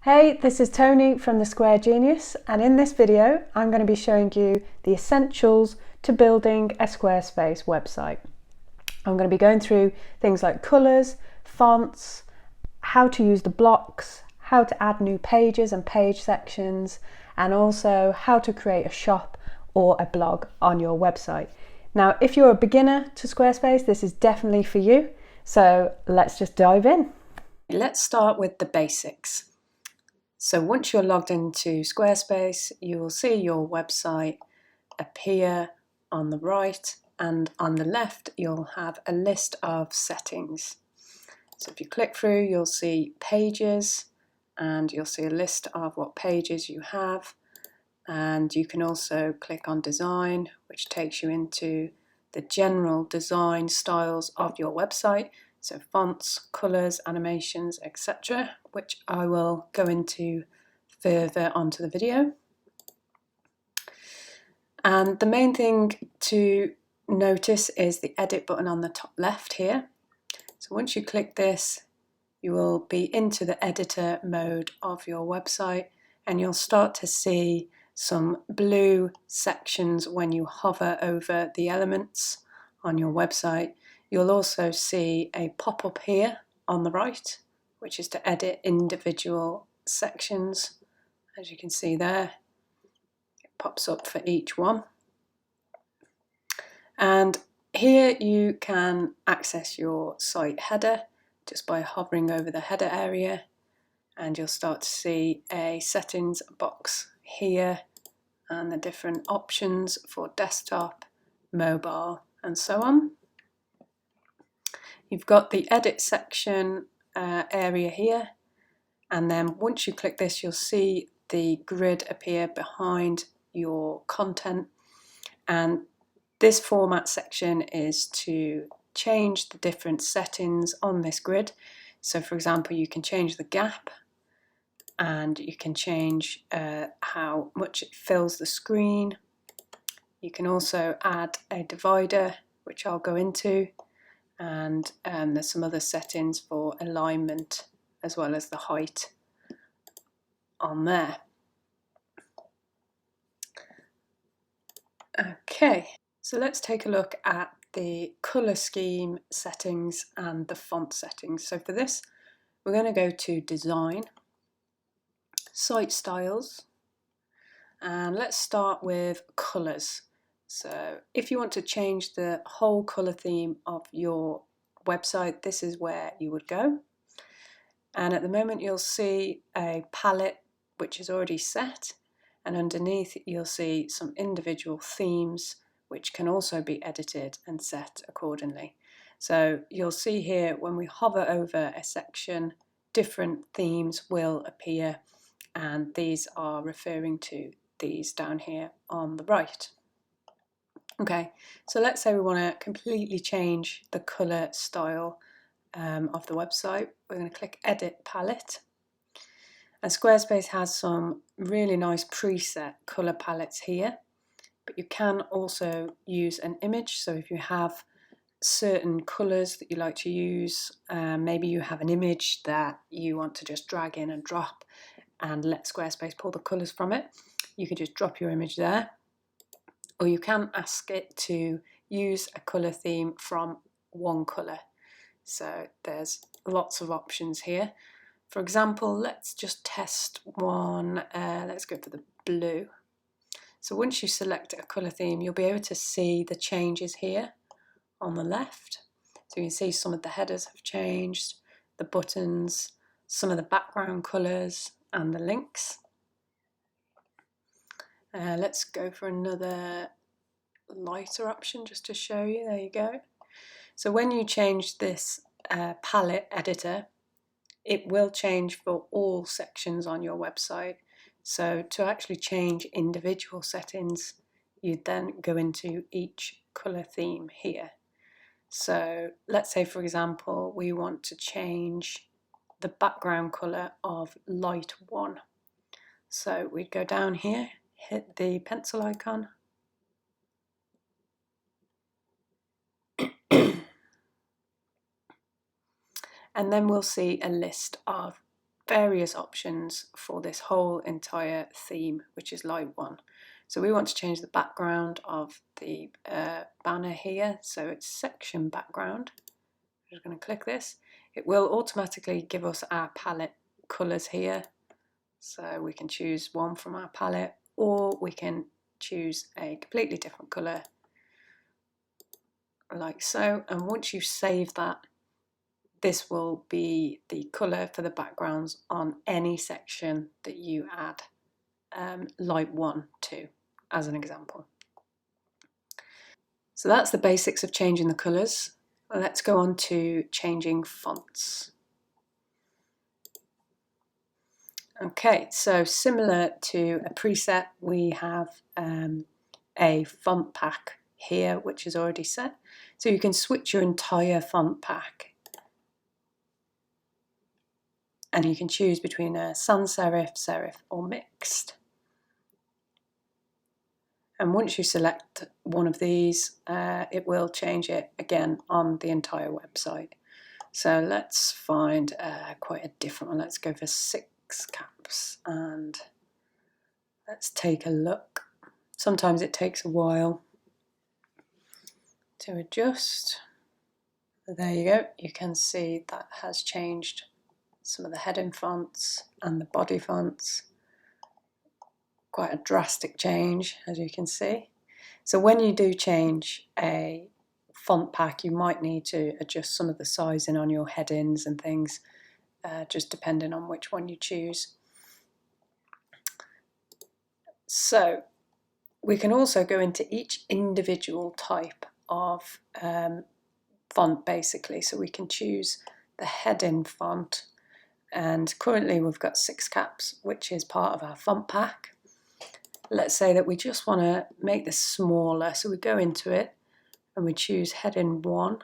Hey, this is Tony from the Square Genius, and in this video I'm going to be showing you the essentials to building a Squarespace website. I'm going to be going through things like colours, fonts, how to use the blocks, how to add new pages and page sections, and also how to create a shop or a blog on your website. Now, if you're a beginner to Squarespace, this is definitely for you, so let's just dive in. Let's start with the basics. So once you're logged into Squarespace, you will see your website appear on the right, and on the left you'll have a list of settings. So if you click through, you'll see pages, and you'll see a list of what pages you have, and you can also click on design, which takes you into the general design styles of your website. So fonts, colours, animations, etc., which I will go into further onto the video. And the main thing to notice is the edit button on the top left here. So once you click this, you will be into the editor mode of your website, and you'll start to see some blue sections when you hover over the elements on your website. You'll also see a pop-up here on the right, which is to edit individual sections. As you can see there, it pops up for each one. And here you can access your site header just by hovering over the header area, and you'll start to see a settings box here and the different options for desktop, mobile, and so on. You've got the edit section area here, and then once you click this, you'll see the grid appear behind your content, and this format section is to change the different settings on this grid. So for example, you can change the gap, and you can change how much it fills the screen. You can also add a divider, which I'll go into, and there's some other settings for alignment as well as the height on there. Okay, so let's take a look at the colour scheme settings and the font settings. So for this, we're going to go to Design, Site Styles, and let's start with colours. So if you want to change the whole colour theme of your website, this is where you would go. And at the moment you'll see a palette which is already set, and underneath you'll see some individual themes which can also be edited and set accordingly. So you'll see here when we hover over a section, different themes will appear, and these are referring to these down here on the right. Okay, so let's say we want to completely change the colour style of the website. We're going to click Edit Palette, and Squarespace has some really nice preset colour palettes here, but you can also use an image. So if you have certain colours that you like to use, maybe you have an image that you want to just drag in and drop and let Squarespace pull the colours from it, you can just drop your image there. Or you can ask it to use a colour theme from one colour. So there's lots of options here. For example, let's just test one. Let's go for the blue. So once you select a colour theme, you'll be able to see the changes here on the left. So you can see some of the headers have changed, the buttons, some of the background colours, and the links. Let's go for another lighter option just to show you. There you go. So when you change this palette editor, it will change for all sections on your website. So to actually change individual settings, you'd then go into each colour theme here. So let's say, for example, we want to change the background colour of light 1. So we'd go down here, hit the pencil icon, and then we'll see a list of various options for this whole entire theme, which is light 1. So we want to change the background of the banner here, so it's section background. I'm just going to click this. It will automatically give us our palette colours here, so we can choose one from our palette, or we can choose a completely different colour like so, and once you save that, this will be the colour for the backgrounds on any section that you add light 1 to, as an example. So that's the basics of changing the colours. Let's go on to changing fonts. Okay, so similar to a preset, we have a font pack here, which is already set. So you can switch your entire font pack, and you can choose between a sans serif, serif, or mixed. And once you select one of these, it will change it again on the entire website. So let's find quite a different one. Let's go for 6 caps and let's take a look. Sometimes it takes a while to adjust. There you go. You can see that has changed some of the heading fonts and the body fonts. Quite a drastic change, as you can see. So when you do change a font pack, you might need to adjust some of the sizing on your headings and things, just depending on which one you choose. So we can also go into each individual type of font, basically. So we can choose the heading font, and currently we've got 6 caps, which is part of our font pack. Let's say that we just want to make this smaller, so we go into it and we choose heading 1,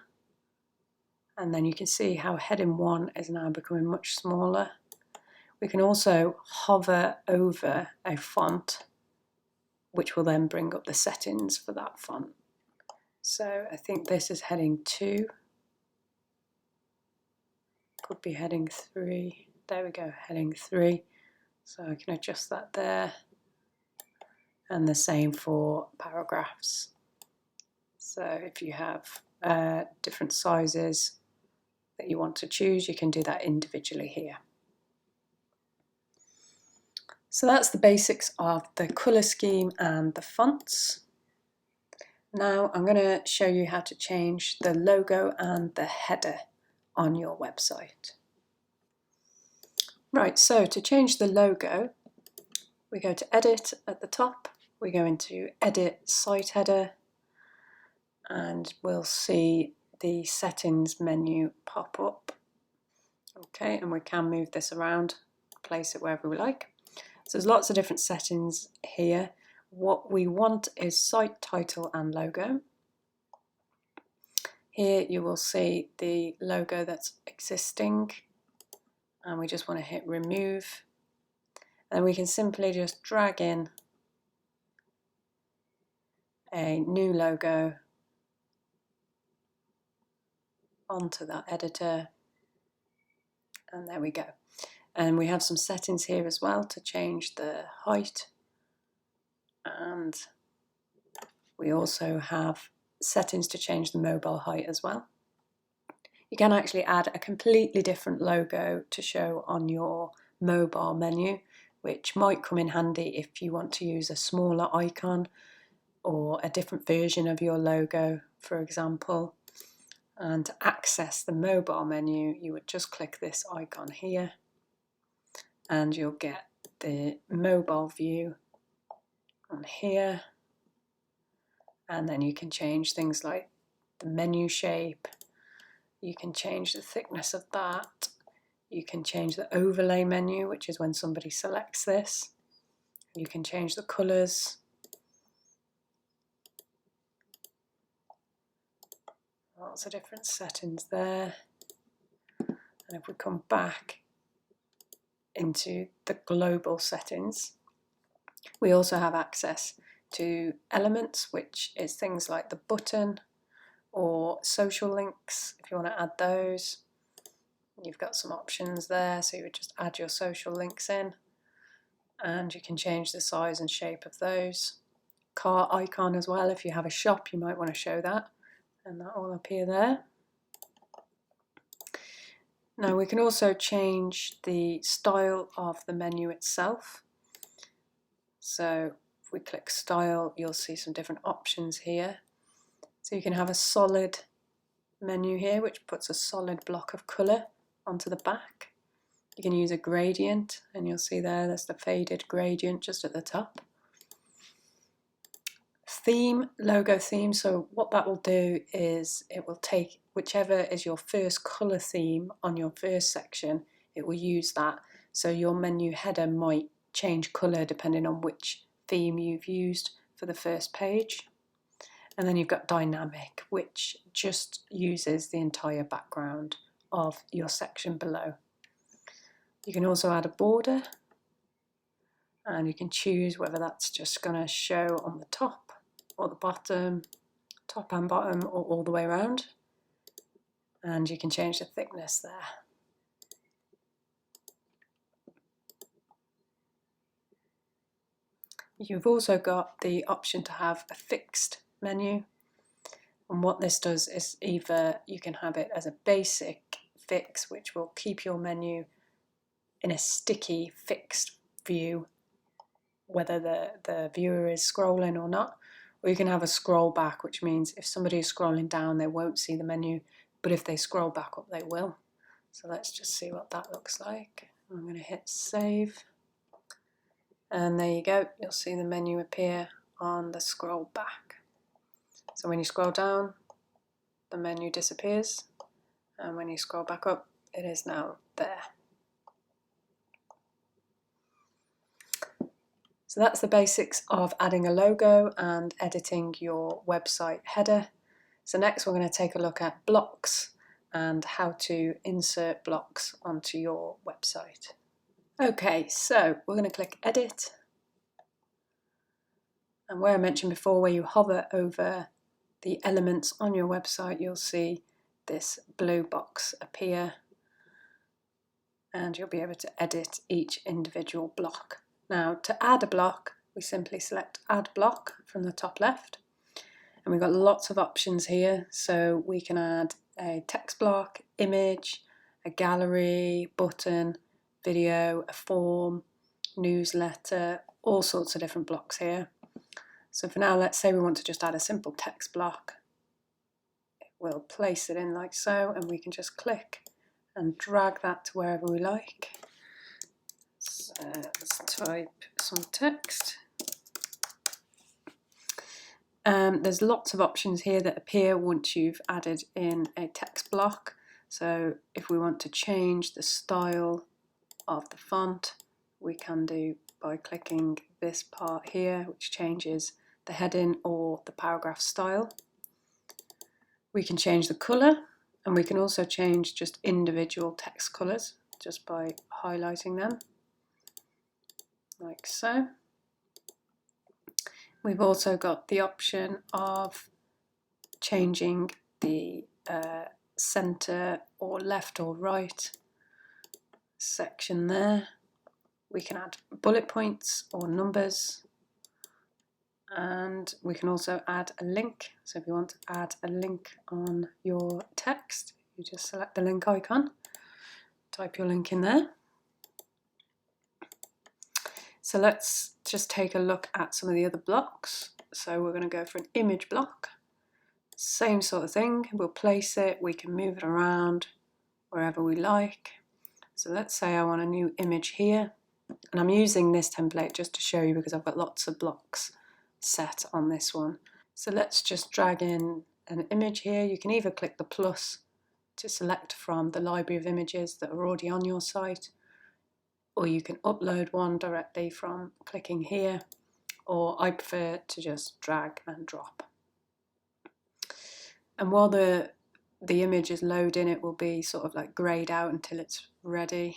and then you can see how heading 1 is now becoming much smaller. We can also hover over a font, which will then bring up the settings for that font. So I think this is heading 2, could be heading 3. There we go, heading 3. So I can adjust that there. And the same for paragraphs. So if you have different sizes that you want to choose, you can do that individually here. So that's the basics of the colour scheme and the fonts. Now I'm going to show you how to change the logo and the header on your website. Right, so to change the logo, we go to Edit at the top, we go into Edit Site Header, and we'll see the settings menu pop up. Okay, and we can move this around, place it wherever we like. So there's lots of different settings here. What we want is site title and logo. Here you will see the logo that's existing, and we just want to hit remove. And we can simply just drag in a new logo onto that editor, and there we go. And we have some settings here as well to change the height, and we also have settings to change the mobile height as well. You can actually add a completely different logo to show on your mobile menu, which might come in handy if you want to use a smaller icon or a different version of your logo, for example. And to access the mobile menu, you would just click this icon here, and you'll get the mobile view on here. And then you can change things like the menu shape, you can change the thickness of that, you can change the overlay menu, which is when somebody selects this, you can change the colours, lots of different settings there. And if we come back into the global settings, we also have access to elements, which is things like the button or social links if you want to add those. You've got some options there, so you would just add your social links in, and you can change the size and shape of those. Cart icon as well, if you have a shop you might want to show that, and that will appear there. Now we can also change the style of the menu itself. So if we click style, you'll see some different options here. So you can have a solid menu here, which puts a solid block of colour onto the back. You can use a gradient, and you'll see there's the faded gradient just at the top. Theme, logo theme, so what that will do is it will take whichever is your first colour theme on your first section, it will use that. So your menu header might change colour depending on which theme you've used for the first page. And then you've got dynamic, which just uses the entire background of your section below. You can also add a border, and you can choose whether that's just going to show on the top or the bottom, top and bottom, or all the way around. And you can change the thickness there. You've also got the option to have a fixed menu, and what this does is either you can have it as a basic fix, which will keep your menu in a sticky fixed view whether the viewer is scrolling or not, or you can have a scroll back, which means if somebody is scrolling down they won't see the menu, but if they scroll back up they will. So let's just see what that looks like. I'm going to hit save, and there you go, you'll see the menu appear on the scroll back. So when you scroll down, the menu disappears, and when you scroll back up, it is now there. So that's the basics of adding a logo and editing your website header. So next we're going to take a look at blocks and how to insert blocks onto your website. Okay, so we're going to click Edit. And where I mentioned before, where you hover over the elements on your website, you'll see this blue box appear, and you'll be able to edit each individual block. Now, to add a block, we simply select Add Block from the top left, and we've got lots of options here. So we can add a text block, image, a gallery, button, video, a form, newsletter, all sorts of different blocks here. So for now, let's say we want to just add a simple text block. We'll place it in like so, and we can just click and drag that to wherever we like. So let's type some text. There's lots of options here that appear once you've added in a text block. So if we want to change the style of the font, we can do by clicking this part here, which changes the heading or the paragraph style. We can change the colour, and we can also change just individual text colours just by highlighting them, like so. We've also got the option of changing the centre or left or right section there. We can add bullet points or numbers, and we can also add a link. So if you want to add a link on your text, you just select the link icon, type your link in there. So let's just take a look at some of the other blocks. So we're going to go for an image block. Same sort of thing, we'll place it, we can move it around wherever we like. So let's say I want a new image here, and I'm using this template just to show you because I've got lots of blocks set on this one. So let's just drag in an image here. You can either click the plus to select from the library of images that are already on your site, or you can upload one directly from clicking here, or I prefer to just drag and drop. And while the image is loading, it will be sort of like greyed out until it's ready,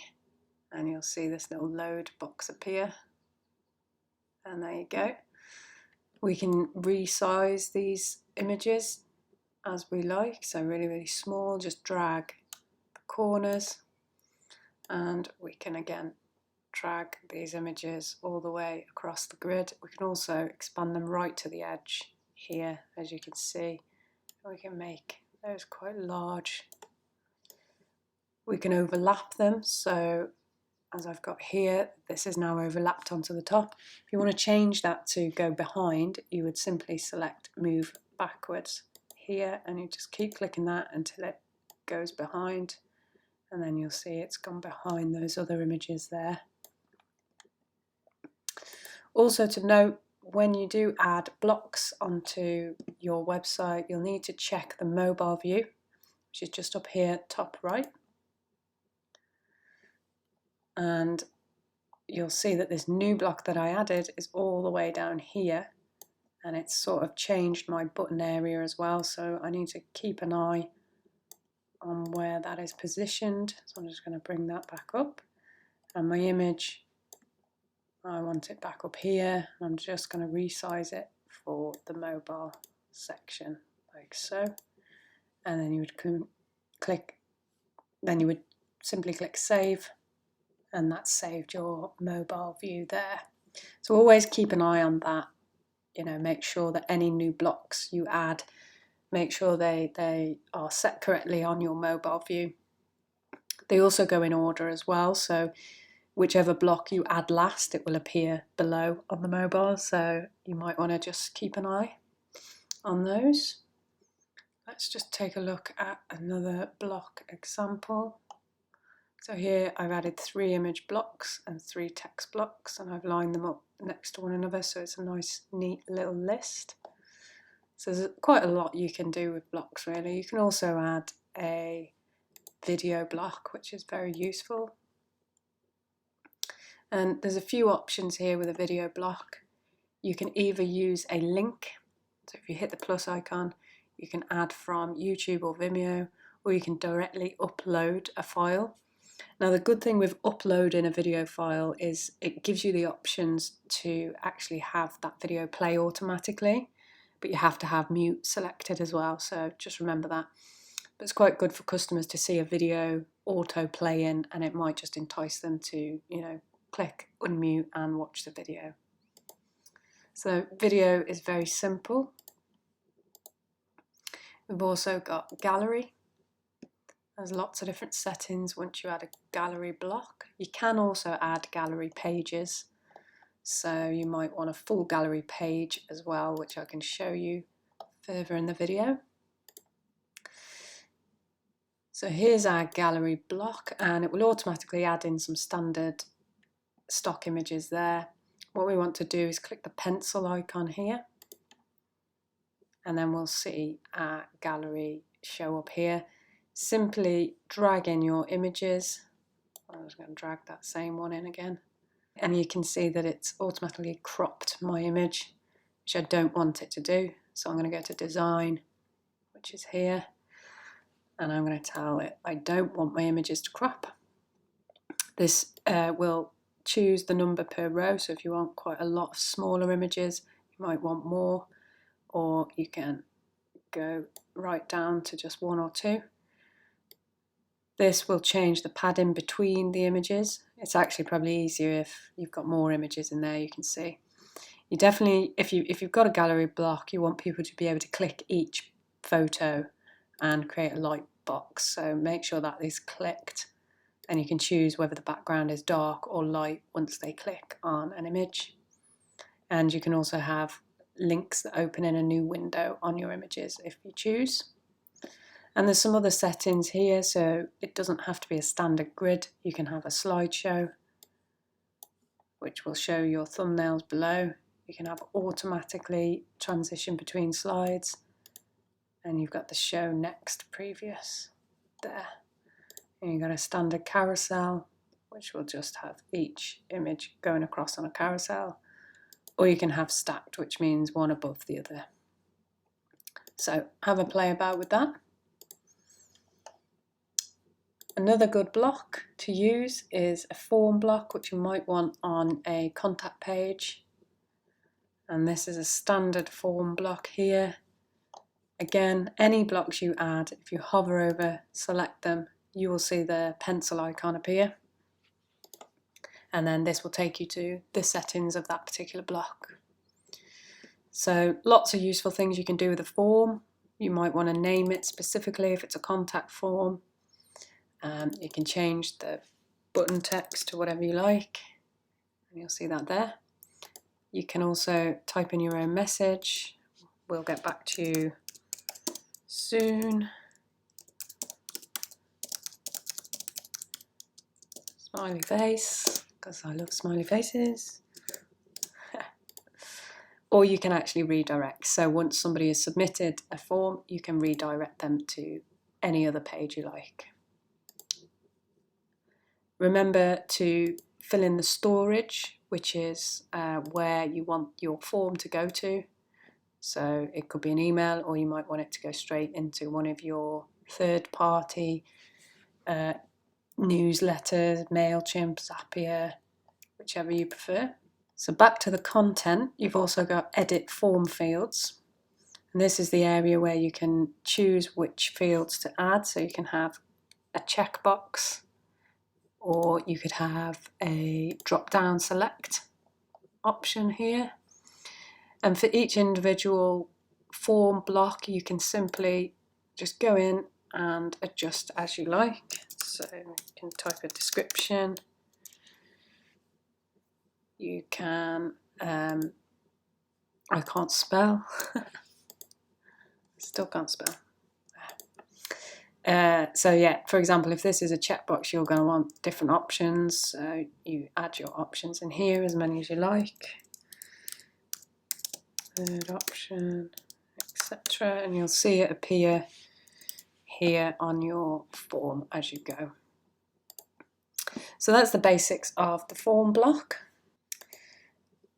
and you'll see this little load box appear, and there you go. We can resize these images as we like, so really small, just drag the corners And we can again drag these images all the way across the grid. We can also expand them right to the edge here, as you can see. We can make those quite large. We can overlap them, so as I've got here, this is now overlapped onto the top. If you want to change that to go behind, you would simply select move backwards here, and you just keep clicking that until it goes behind, and then you'll see it's gone behind those other images there. Also to note, when you do add blocks onto your website, you'll need to check the mobile view, which is just up here top right. And you'll see that this new block that I added is all the way down here, and it's sort of changed my button area as well, so I need to keep an eye on where that is positioned. So I'm just going to bring that back up, and my image, I want it back up here. I'm just going to resize it for the mobile section like so, and then you would simply click save, and that's saved your mobile view there. So always keep an eye on that, make sure that any new blocks you add, make sure they are set correctly on your mobile view. They also go in order as well, so whichever block you add last, it will appear below on the mobile, so you might want to just keep an eye on those. Let's just take a look at another block example. So here I've added 3 image blocks and 3 text blocks, and I've lined them up next to one another, so it's a nice neat little list. So there's quite a lot you can do with blocks really. You can also add a video block, which is very useful. And there's a few options here with a video block. You can either use a link, so if you hit the plus icon, you can add from YouTube or Vimeo, or you can directly upload a file. Now the good thing with uploading a video file is it gives you the options to actually have that video play automatically, but you have to have mute selected as well, so just remember that. But it's quite good for customers to see a video auto playing, and it might just entice them to, click unmute and watch the video. So video is very simple. We've also got gallery. There's lots of different settings once you add a gallery block. You can also add gallery pages. So you might want a full gallery page as well, which I can show you further in the video. So here's our gallery block, and it will automatically add in some standard stock images there. What we want to do is click the pencil icon here, and then we'll see our gallery show up here. Simply drag in your images. I'm just going to drag that same one in again, and you can see that it's automatically cropped my image, which I don't want it to do. So I'm going to go to design, which is here, and I'm going to tell it I don't want my images to crop. This will choose the number per row, so if you want quite a lot of smaller images, you might want more, or you can go right down to just 1 or 2. This will change the padding between the images. It's actually probably easier if you've got more images in there, you can see. You definitely, if you've got a gallery block, you want people to be able to click each photo and create a light box. So make sure that is clicked, and you can choose whether the background is dark or light once they click on an image. And you can also have links that open in a new window on your images if you choose. And there's some other settings here, so it doesn't have to be a standard grid. You can have a slideshow, which will show your thumbnails below. You can have automatically transition between slides, and you've got the show next previous there. And you've got a standard carousel, which will just have each image going across on a carousel, or you can have stacked, which means one above the other. So have a play about with that. Another good block to use is a form block, which you might want on a contact page. And this is a standard form block here. Again, any blocks you add, if you hover over, select them, you will see the pencil icon appear. and then this will take you to the settings of that particular block. So lots of useful things you can do with a form. You might want to name it specifically if it's a contact form. You can change the button text to whatever you like, and you'll see that there. You can also type in your own message. We'll get back to you soon. Smiley face, because I love smiley faces. Or you can actually redirect. So once somebody has submitted a form, you can redirect them to any other page you like. Remember to fill in the storage, which is where you want your form to go to. So it could be an email, or you might want it to go straight into one of your third-party newsletters, MailChimp, Zapier, whichever you prefer. So back to the content, you've also got edit form fields. And this is the area where you can choose which fields to add. So you can have a checkbox, or you could have a drop-down select option here. And for each individual form block, you can simply just go in and adjust as you like. So you can type a description. You can, I can't spell. Still can't spell. So yeah, for example, if this is a checkbox, you're going to want different options. So you add your options in here, as many as you like. Third option, etc. And you'll see it appear here on your form as you go. So that's the basics of the form block.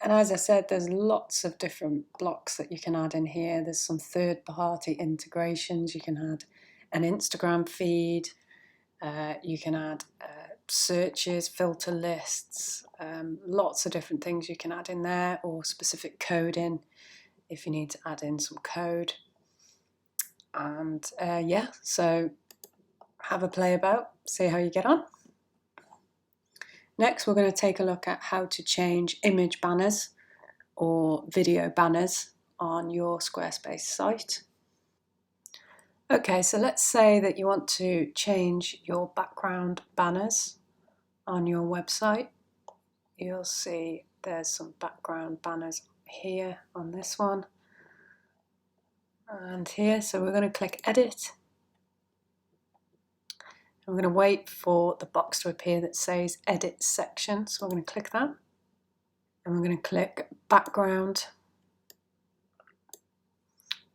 And as I said, there's lots of different blocks that you can add in here. There's some third-party integrations. You can add an Instagram feed. You can add searches, filter lists, lots of different things you can add in there, or specific coding if you need to add in some code. And yeah, so have a play about, see how you get on. Next, we're going to take a look at how to change image banners or video banners on your Squarespace site. Okay, so let's say that you want to change your background banners on your website. You'll see there's some background banners here on this one and here. So we're going to click Edit. I'm going to wait for the box to appear that says Edit Section. So we're going to click that. And we're going to click Background.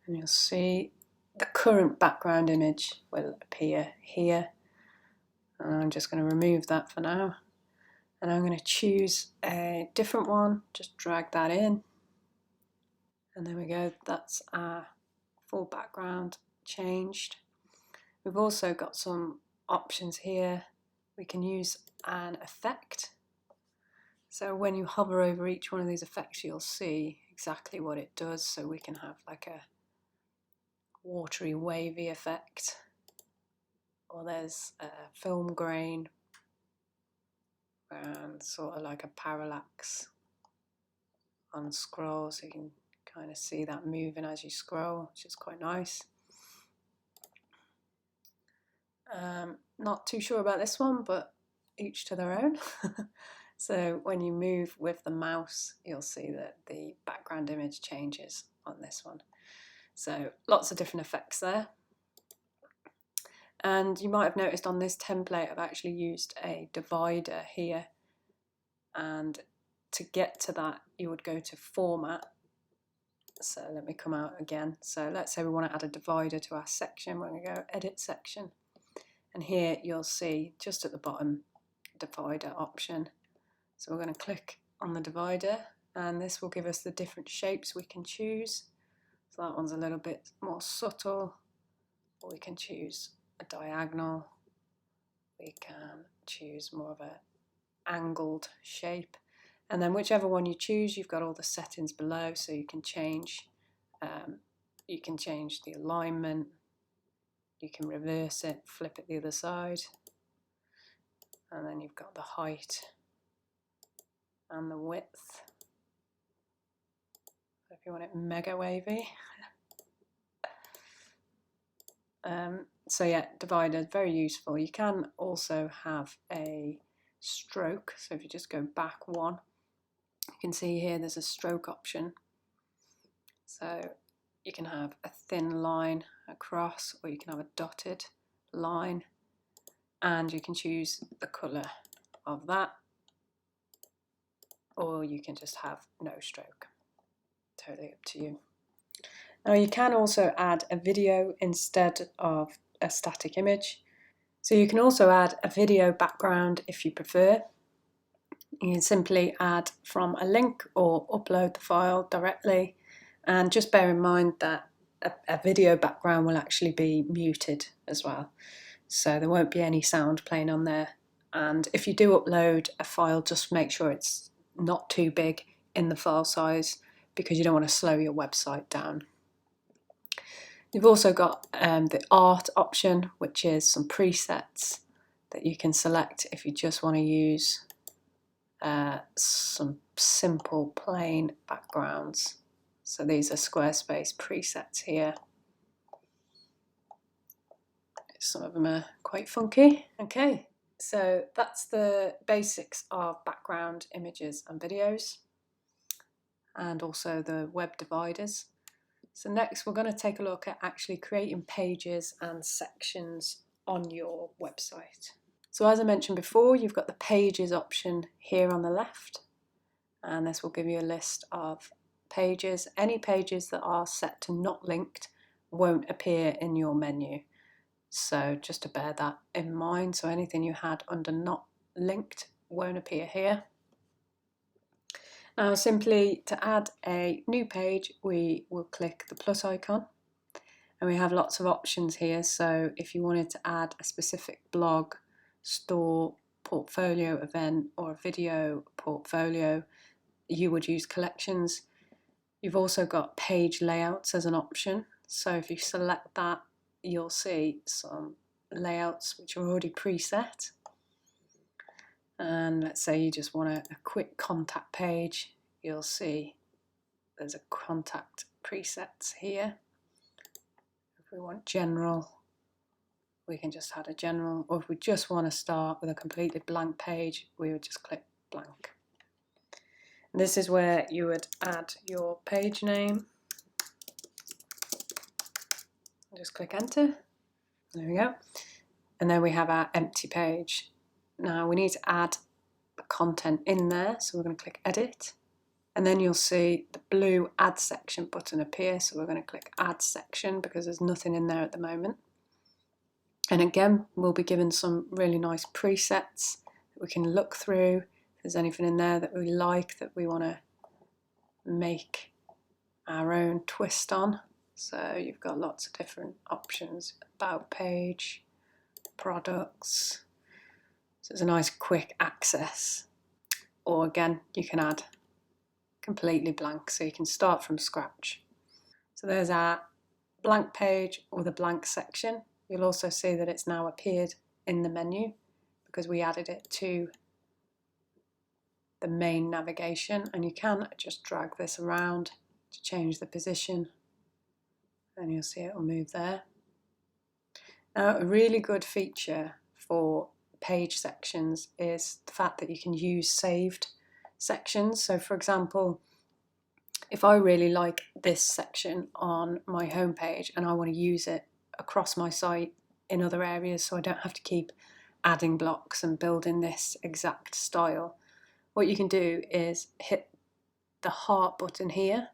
And you'll see the current background image will appear here. And I'm just going to remove that for now. And I'm going to choose a different one. Just drag that in. And there we go. That's our full background changed. We've also got some options here. We can use an effect. So when you hover over each one of these effects, you'll see exactly what it does. So we can have like a watery, wavy effect, or there's a film grain and sort of like a parallax on scroll. So you can kind of see that moving as you scroll, which is quite nice. Not too sure about this one, but each to their own. So when you move with the mouse, you'll see that the background image changes on this one. So lots of different effects there. And you might have noticed on this template, I've actually used a divider here. And to get to that, you would go to Format. So let me come out again. So let's say we want to add a divider to our section. We're going to go Edit Section. And here you'll see just at the bottom, divider option. So we're going to click on the divider, and this will give us the different shapes we can choose. So that one's a little bit more subtle. Or we can choose a diagonal. We can choose more of an angled shape. And then whichever one you choose, you've got all the settings below, so you can change the alignment. You can reverse it, flip it the other side, and then you've got the height and the width. If you want it mega wavy. So yeah, divider, very useful. You can also have a stroke. So if you just go back one, you can see here there's a stroke option. So you can have a thin line across, or you can have a dotted line, and you can choose the colour of that, or you can just have no stroke. Totally up to you. Now you can also add a video instead of a static image. So you can also add a video background if you prefer. You can simply add from a link or upload the file directly, and just bear in mind that a video background will actually be muted as well, so there won't be any sound playing on there. And if you do upload a file, just make sure it's not too big in the file size, because you don't want to slow your website down. You've also got the art option, which is some presets that you can select if you just want to use some simple plain backgrounds. So these are Squarespace presets here. Some of them are quite funky. Okay, so that's the basics of background images and videos, and also the web dividers. So next we're going to take a look at actually creating pages and sections on your website. So as I mentioned before, you've got the pages option here on the left, and this will give you a list of pages. Any pages that are set to not linked won't appear in your menu, so just to bear that in mind. So anything you had under not linked won't appear here. Now simply to add a new page, we will click the plus icon, and we have lots of options here. So if you wanted to add a specific blog, store, portfolio event, or a video portfolio, you would use collections. You've also got page layouts as an option. So if you select that, you'll see some layouts which are already preset. And let's say you just want a quick contact page, you'll see there's a contact presets here. If we want general, we can just add a general, or if we just want to start with a completely blank page, we would just click blank. And this is where you would add your page name. Just click enter. There we go. And then we have our empty page. Now we need to add the content in there, so we're going to click edit, and then you'll see the blue add section button appear, so we're going to click add section because there's nothing in there at the moment. And again, we'll be given some really nice presets that we can look through. If there's anything in there that we like, that we want to make our own twist on, so you've got lots of different options: about page, products. So it's a nice quick access. Or again, you can add completely blank, so you can start from scratch. So there's our blank page with a blank section. You'll also see that it's now appeared in the menu because we added it to the main navigation, and you can just drag this around to change the position, and you'll see it will move there. Now, a really good feature for page sections is the fact that you can use saved sections. So for example, if I really like this section on my homepage and I want to use it across my site in other areas, so I don't have to keep adding blocks and building this exact style, what you can do is hit the heart button here,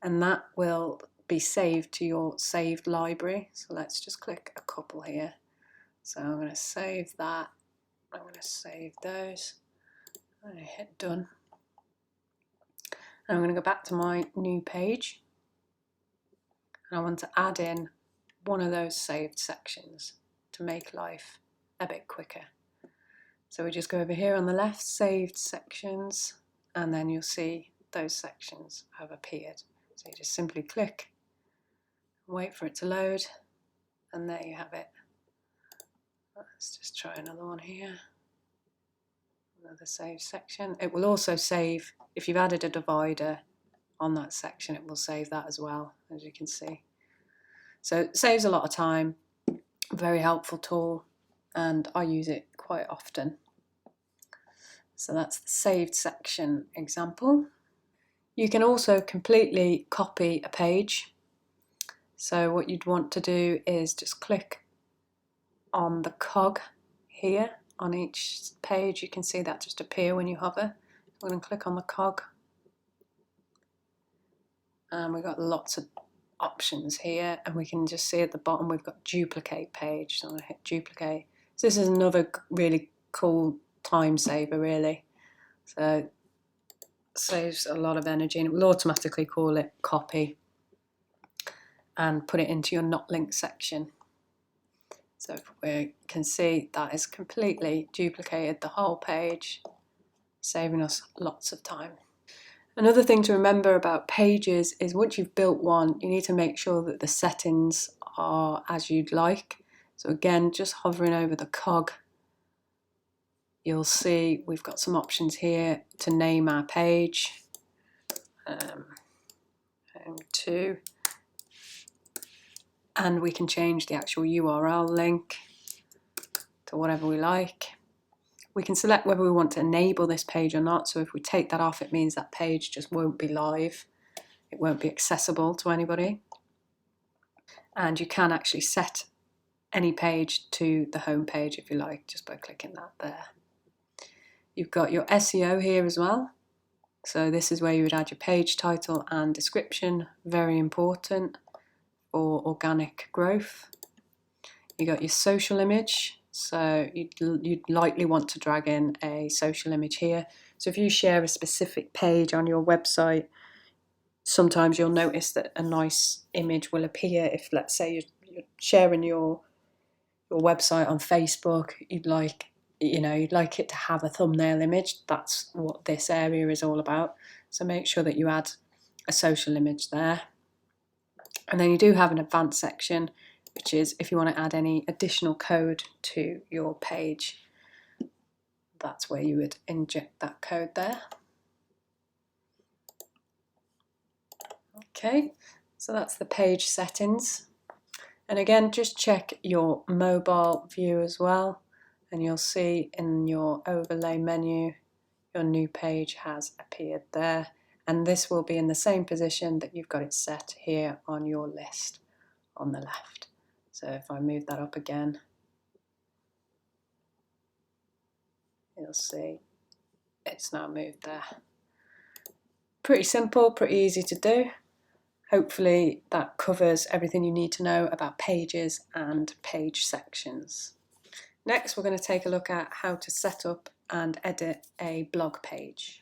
and that will be saved to your saved library. So let's just click a couple here. So I'm going to save that, I'm going to save those, and I hit done. And I'm going to go back to my new page, and I want to add in one of those saved sections to make life a bit quicker. So we just go over here on the left, saved sections, and then you'll see those sections have appeared. So you just simply click, wait for it to load, and there you have it. Let's just try another one here. Another save section. It will also save, if you've added a divider on that section, it will save that as well, as you can see. So it saves a lot of time, very helpful tool, and I use it quite often. So that's the saved section example. You can also completely copy a page. So what you'd want to do is just click on the cog here on each page. You can see that just appear when you hover. I'm going to click on the cog. And we've got lots of options here, and we can just see at the bottom we've got duplicate page. So I'm going to hit duplicate. So this is another really cool time saver, really. So it saves a lot of energy, and it will automatically call it copy and put it into your not linked section. So we can see that is completely duplicated the whole page, saving us lots of time. Another thing to remember about pages is once you've built one, you need to make sure that the settings are as you'd like. So again, just hovering over the cog, you'll see we've got some options here to name our page. Home to. And we can change the actual URL link to whatever we like. We can select whether we want to enable this page or not. So if we take that off, it means that page just won't be live. It won't be accessible to anybody. And you can actually set any page to the home page if you like, just by clicking that there. You've got your SEO here as well. So this is where you would add your page title and description, very important for organic growth. You got your social image. So you'd likely want to drag in a social image here. So if you share a specific page on your website, sometimes you'll notice that a nice image will appear. If, let's say, you're sharing your website on Facebook, you'd like it to have a thumbnail image. That's what this area is all about. So make sure that you add a social image there. And then you do have an advanced section, which is if you want to add any additional code to your page. That's where you would inject that code there. Okay, so that's the page settings. And again, just check your mobile view as well, and you'll see in your overlay menu, your new page has appeared there. And this will be in the same position that you've got it set here on your list on the left. So if I move that up again, you'll see it's now moved there. Pretty simple, pretty easy to do. Hopefully that covers everything you need to know about pages and page sections. Next, we're going to take a look at how to set up and edit a blog page.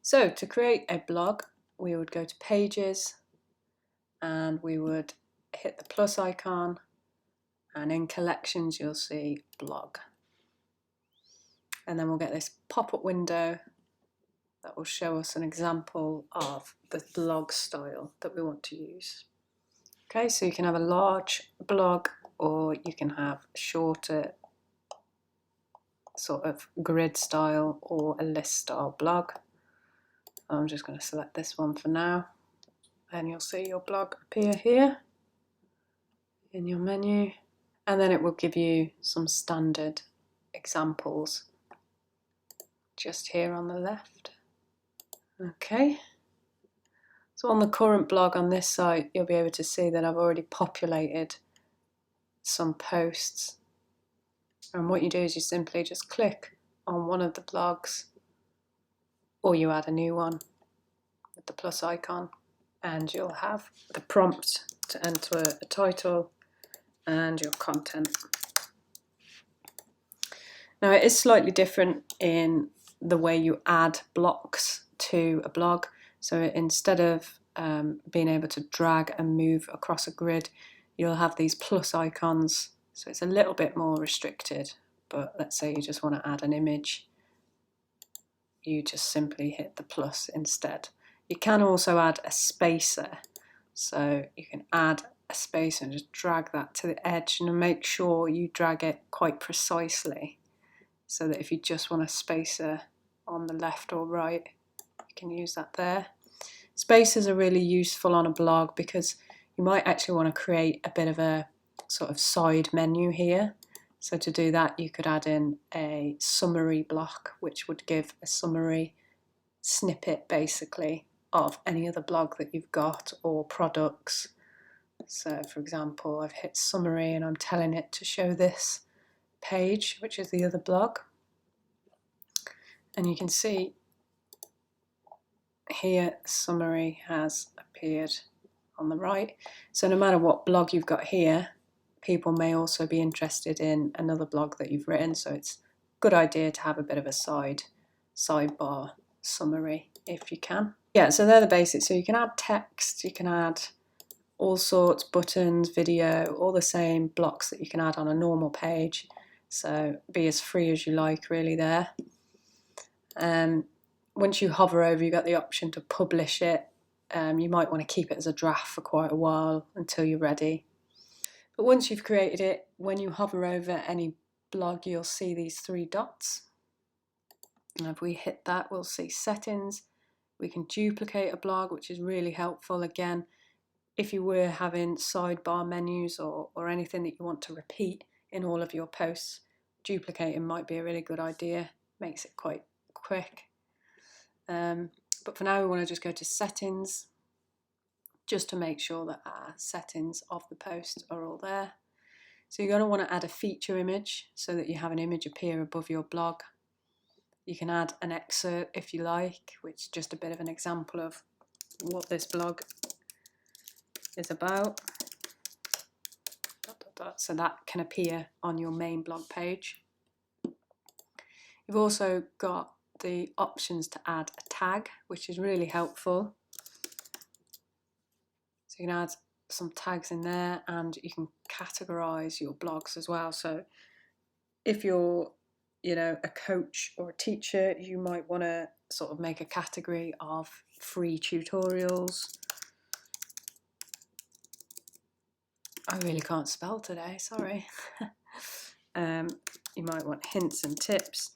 So to create a blog, we would go to Pages and we would hit the plus icon, and in Collections you'll see Blog. And then we'll get this pop-up window that will show us an example of the blog style that we want to use. Okay, so you can have a large blog or you can have a shorter sort of grid style or a list style blog. I'm just going to select this one for now, and you'll see your blog appear here in your menu, and then it will give you some standard examples just here on the left. Okay, so on the current blog on this site, you'll be able to see that I've already populated some posts, and what you do is you simply just click on one of the blogs, or you add a new one with the plus icon, and you'll have the prompt to enter a title and your content. Now it is slightly different in the way you add blocks to a blog. So instead of being able to drag and move across a grid, you'll have these plus icons. So it's a little bit more restricted, but let's say you just want to add an image, you just simply hit the plus instead. You can also add a spacer, so you can add a space and just drag that to the edge, and make sure you drag it quite precisely so that if you just want a spacer on the left or right, you can use that there. Spacers are really useful on a blog because you might actually want to create a bit of a sort of side menu here. So to do that, you could add in a summary block, which would give a summary snippet basically of any other blog that you've got or products. So for example, I've hit summary and I'm telling it to show this page, which is the other blog. And you can see here summary has appeared on the right. So no matter what blog you've got here, people may also be interested in another blog that you've written. So it's a good idea to have a bit of a sidebar summary if you can. Yeah, so they're the basics. So you can add text, you can add all sorts, buttons, video, all the same blocks that you can add on a normal page. So be as free as you like really there. Once you hover over, you've got the option to publish it. You might want to keep it as a draft for quite a while until you're ready. But once you've created it, when you hover over any blog, you'll see these three dots. And if we hit that, we'll see settings. We can duplicate a blog, which is really helpful. Again, if you were having sidebar menus or anything that you want to repeat in all of your posts, duplicating might be a really good idea. Makes it quite quick. But for now, we want to just go to settings, just to make sure that our settings of the post are all there. So you're going to want to add a feature image so that you have an image appear above your blog. You can add an excerpt if you like, which is just a bit of an example of what this blog is about. So that can appear on your main blog page. You've also got the options to add a tag, which is really helpful. So you can add some tags in there, and you can categorize your blogs as well. So if you're a coach or a teacher, you might want to sort of make a category of free tutorials. I really can't spell today, sorry. You might want hints and tips.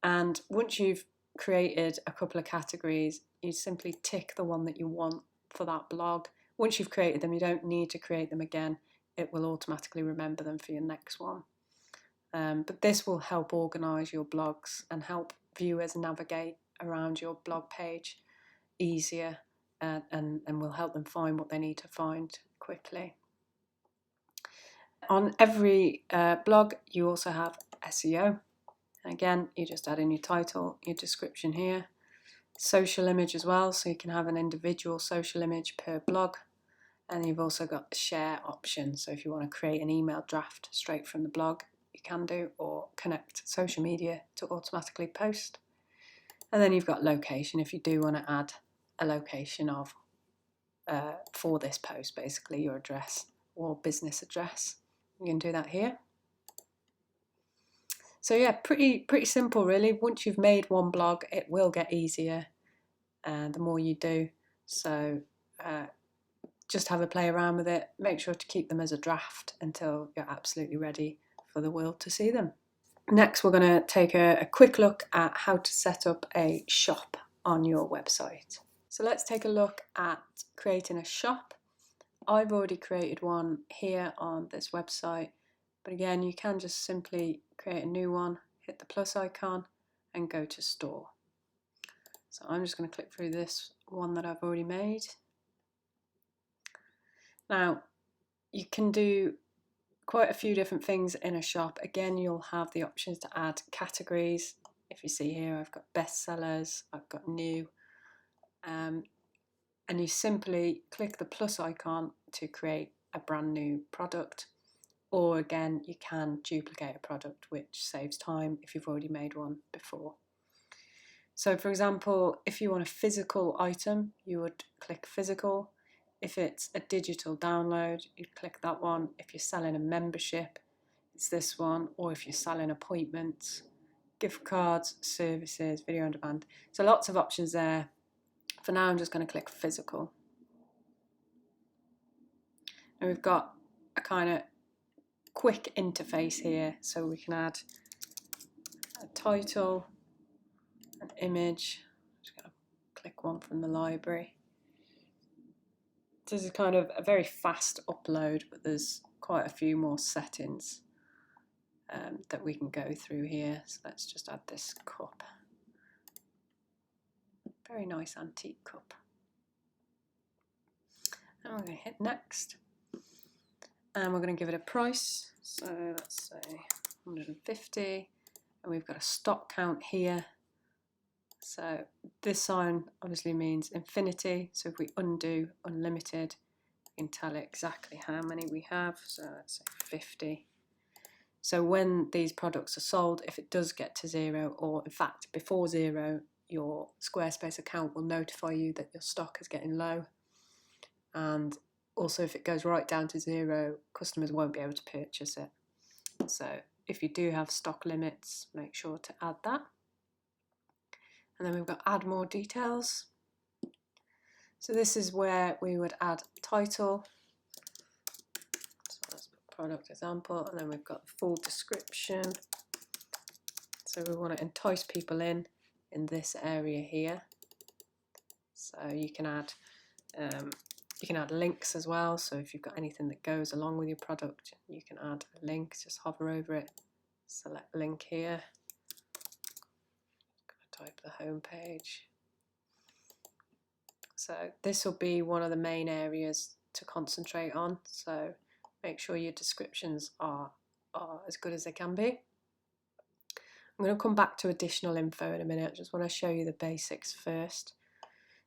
And once you've created a couple of categories, you simply tick the one that you want for that blog. Once you've created them, you don't need to create them again. It will automatically remember them for your next one. But this will help organise your blogs and help viewers navigate around your blog page easier, and will help them find what they need to find quickly. On every blog, you also have SEO. And again, you just add in your title, your description here, social image as well, so you can have an individual social image per blog. And you've also got the share option, so if you want to create an email draft straight from the blog, you can do, or connect social media to automatically post. And then you've got location, if you do want to add a location of for this post, basically your address or business address. You can do that here. So yeah, pretty simple really. Once you've made one blog, it will get easier the more you do. So just have a play around with it. Make sure to keep them as a draft until you're absolutely ready for the world to see them. Next, we're going to take a quick look at how to set up a shop on your website. So let's take a look at creating a shop. I've already created one here on this website, but again, you can just simply create a new one, hit the plus icon and go to store. So I'm just going to click through this one that I've already made. Now, you can do quite a few different things in a shop. Again, you'll have the options to add categories. If you see here, I've got bestsellers, I've got new, and you simply click the plus icon to create a brand new product, or again, you can duplicate a product, which saves time if you've already made one before. So for example, if you want a physical item, you would click physical. If it's a digital download, you'd click that one. If you're selling a membership, it's this one. Or if you're selling appointments, gift cards, services, video on demand. So lots of options there. For now, I'm just going to click physical. And we've got a kind of quick interface here, so we can add a title, an image. I'm just going to click one from the library. This is kind of a very fast upload, but there's quite a few more settings that we can go through here. So let's just add this cup. Very nice antique cup. And we're going to hit next. And we're going to give it a price. So let's say 150. And we've got a stock count here. So this sign obviously means infinity. So if we undo unlimited, we can tell it exactly how many we have. So let's say 50. So when these products are sold, if it does get to 0, or in fact before 0, your Squarespace account will notify you that your stock is getting low. And also if it goes right down to 0, customers won't be able to purchase it. So if you do have stock limits, make sure to add that. And then we've got add more details. So this is where we would add title. So let's put product example, and then we've got the full description. So we want to entice people in this area here. So you can add links as well. So if you've got anything that goes along with your product, you can add a link. Just hover over it, select link here. Type the home page. So this will be one of the main areas to concentrate on. So make sure your descriptions are as good as they can be. I'm going to come back to additional info in a minute. I just want to show you the basics first.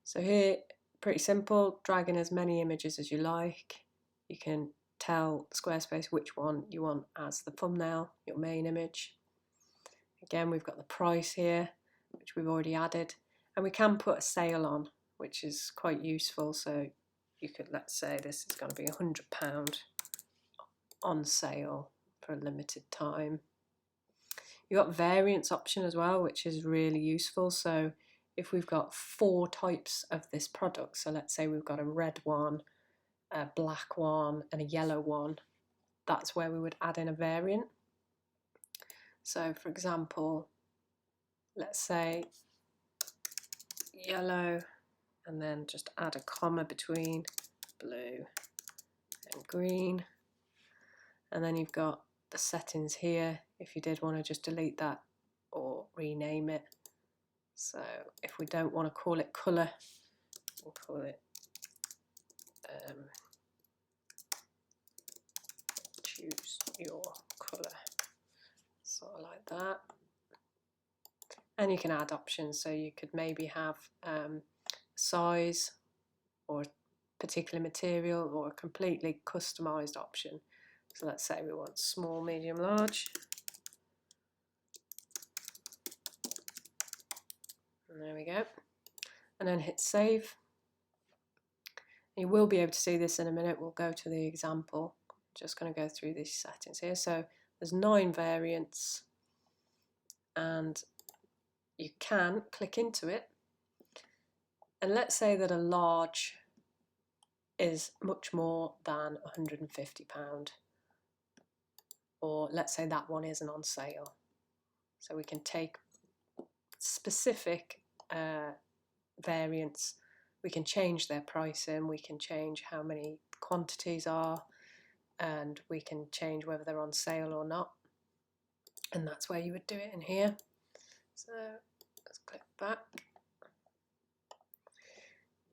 So here, pretty simple, drag in as many images as you like. You can tell Squarespace which one you want as the thumbnail, your main image. Again, we've got the price here, which we've already added, and we can put a sale on, which is quite useful. So you could, let's say this is going to be £100 on sale for a limited time. You've got variants option as well, which is really useful. So if we've got 4 types of this product, so let's say we've got a red one, a black one, and a yellow one, that's where we would add in a variant. So for example, let's say yellow, and then just add a comma between blue and green. And then you've got the settings here if you did want to just delete that or rename it. So if we don't want to call it colour, we'll call it choose your colour, sort of like that. And you can add options, so you could maybe have size or a particular material or a completely customized option. So let's say we want small, medium, large. And there we go. And then hit save. You will be able to see this in a minute. We'll go to the example. Just going to go through these settings here. So there's 9 variants, and you can click into it. And let's say that a large is much more than £150. Or let's say that one isn't on sale. So we can take specific variants, we can change their pricing, we can change how many quantities are, and we can change whether they're on sale or not. And that's where you would do it in here. So let's click back.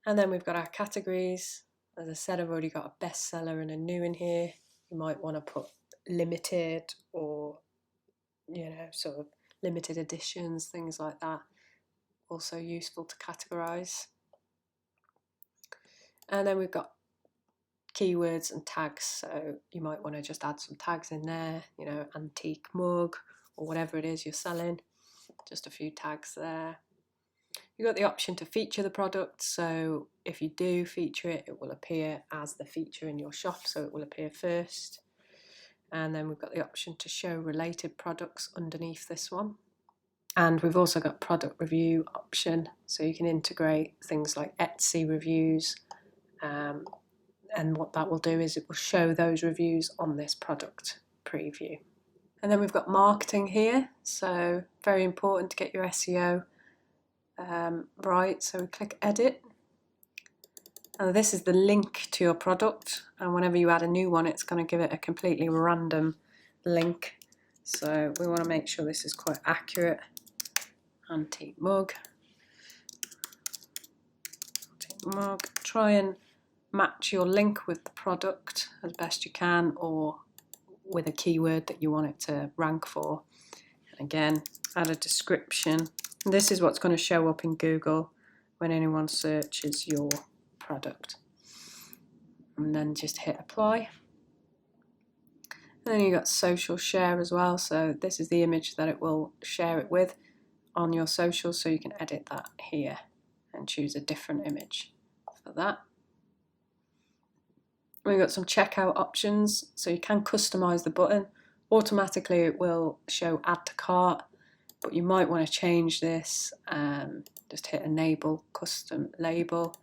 And then we've got our categories. As I said, I've already got a bestseller and a new in here. You might want to put limited or, you know, sort of limited editions, things like that. Also useful to categorize. And then we've got keywords and tags. So you might want to just add some tags in there, you know, antique mug or whatever it is you're selling. Just a few tags there. You've got the option to feature the product. So if you do feature it, it will appear as the feature in your shop. So it will appear first. And then we've got the option to show related products underneath this one. And we've also got product review option. So you can integrate things like Etsy reviews, and what that will do is it will show those reviews on this product preview. And then we've got marketing here, so very important to get your SEO right. So we click edit, and this is the link to your product, and whenever you add a new one it's going to give it a completely random link, so we want to make sure this is quite accurate. Antique mug, try and match your link with the product as best you can, or with a keyword that you want it to rank for. And again, add a description. This is what's going to show up in Google when anyone searches your product. And then just hit apply. And then you've got social share as well, so this is the image that it will share it with on your social, so you can edit that here and choose a different image for that. We've got some checkout options, so you can customize the button. Automatically it will show add to cart, but you might want to change this. Just hit enable custom label.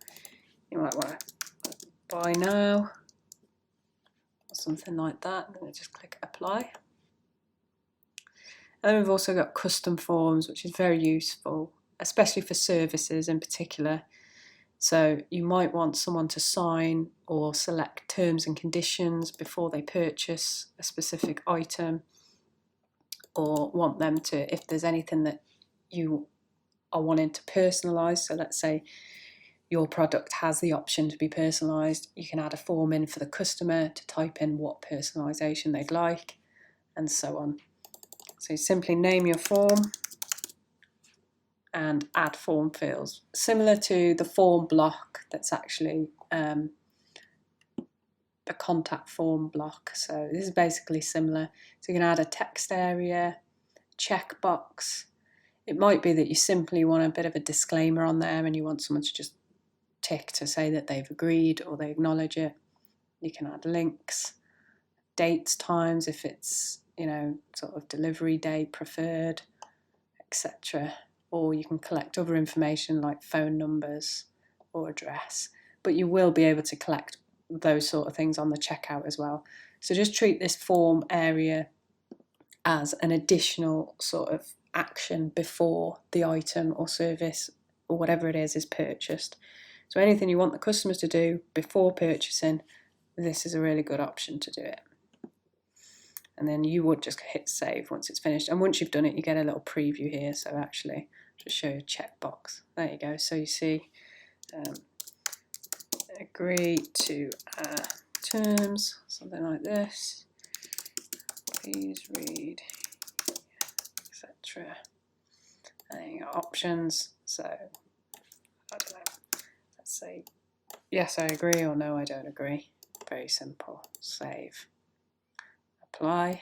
You might want to buy now or something like that, and then just click apply. And then we've also got custom forms, which is very useful, especially for services in particular. So you might want someone to sign or select terms and conditions before they purchase a specific item, or want them to, if there's anything that you are wanting to personalise, so let's say your product has the option to be personalised, you can add a form in for the customer to type in what personalisation they'd like, and so on. So you simply name your form and add form fields, similar to the form block that's actually the contact form block. So this is basically similar. So you can add a text area, checkbox. It might be that you simply want a bit of a disclaimer on there and you want someone to just tick to say that they've agreed or they acknowledge it. You can add links, dates, times, if it's, you know, sort of delivery date preferred, etc. Or you can collect other information like phone numbers or address, but you will be able to collect those sort of things on the checkout as well. So just treat this form area as an additional sort of action before the item or service or whatever it is purchased. So anything you want the customers to do before purchasing, this is a really good option to do it. And then you would just hit save once it's finished. And once you've done it, you get a little preview here. So actually, just show you a checkbox. There you go. So you see, agree to terms, something like this. Please read, etc. And then you got options. So I don't know. Let's say yes, I agree, or no, I don't agree. Very simple. Save. Apply.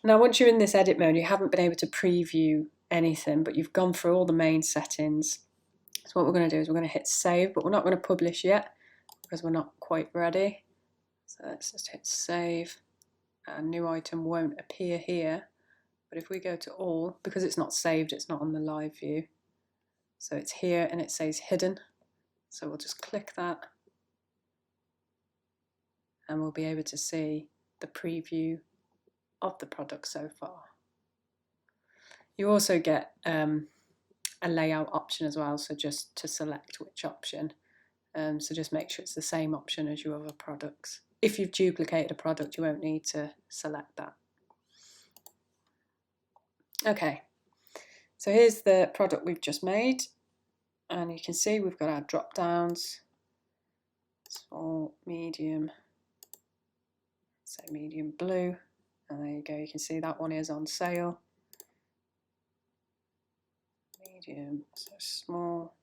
Now once you're in this edit mode, you haven't been able to preview anything, but you've gone through all the main settings. So what we're going to do is we're going to hit save, but we're not going to publish yet because we're not quite ready. So let's just hit save. A new item won't appear here, but if we go to all, because it's not saved, it's not on the live view. So it's here and it says hidden. So we'll just click that and we'll be able to see the preview of the product so far. You also get a layout option as well, so just to select which option. So just make sure it's the same option as your other products. If you've duplicated a product, you won't need to select that. Okay, so here's the product we've just made, and you can see we've got our drop downs, small, medium, say medium blue, and there you go, you can see that one is on sale. Medium, so small,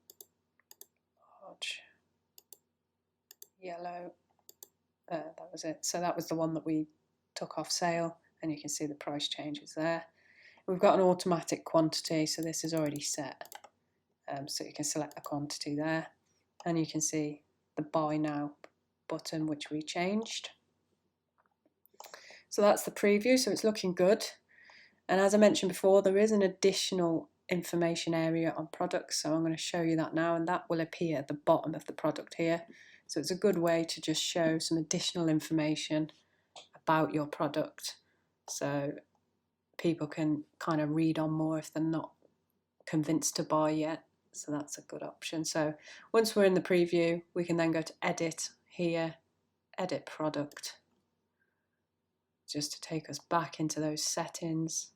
large, yellow, that was it. So that was the one that we took off sale, and you can see the price changes there. We've got an automatic quantity, so this is already set. So you can select the quantity there, and you can see the buy now button, which we changed. So that's the preview, so it's looking good. And as I mentioned before, there is an additional information area on products, so I'm going to show you that now, and that will appear at the bottom of the product here. So it's a good way to just show some additional information about your product, so people can kind of read on more if they're not convinced to buy yet. So that's a good option. So once we're in the preview, we can then go to edit here, edit product, just to take us back into those settings.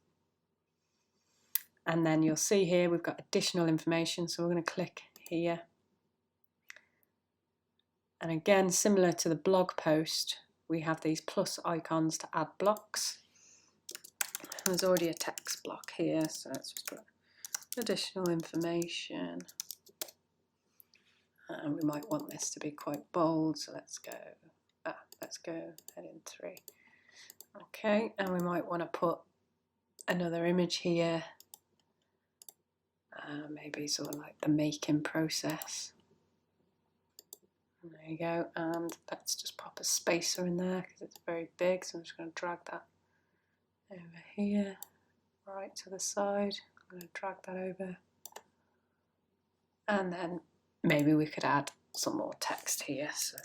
And then you'll see here we've got additional information, so we're going to click here. And again, similar to the blog post, we have these plus icons to add blocks. And there's already a text block here, so let's just put additional information. And we might want this to be quite bold, so let's go heading 3. Okay, and we might want to put another image here, maybe sort of like the making process. And there you go, and let's just pop a spacer in there because it's very big, so I'm just going to drag that over here, right to the side. I'm going to drag that over, and then maybe we could add some more text here. So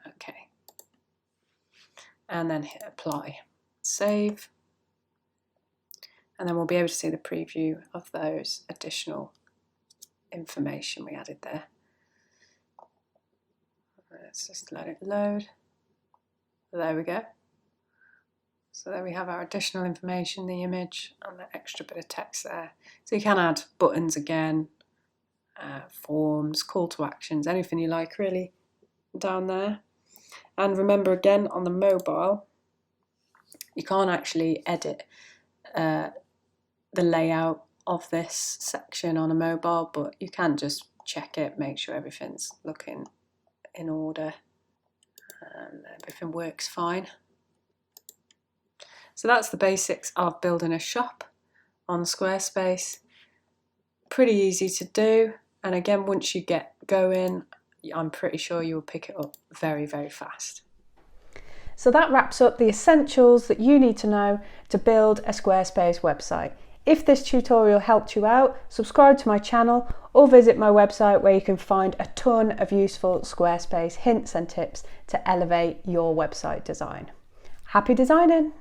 okay, and then hit apply, save, and then we'll be able to see the preview of those additional information we added there. Let's just let it load. There we go. So there we have our additional information, the image, and the extra bit of text there. So you can add buttons again, forms, call to actions, anything you like really down there. And remember again, on the mobile, you can't actually edit the layout of this section on a mobile, but you can just check it, make sure everything's looking in order and everything works fine. So that's the basics of building a shop on Squarespace. Pretty easy to do, and again, once you get going, I'm pretty sure you will pick it up very, very fast. So that wraps up the essentials that you need to know to build a Squarespace website. If this tutorial helped you out, subscribe to my channel or visit my website where you can find a ton of useful Squarespace hints and tips to elevate your website design. Happy designing!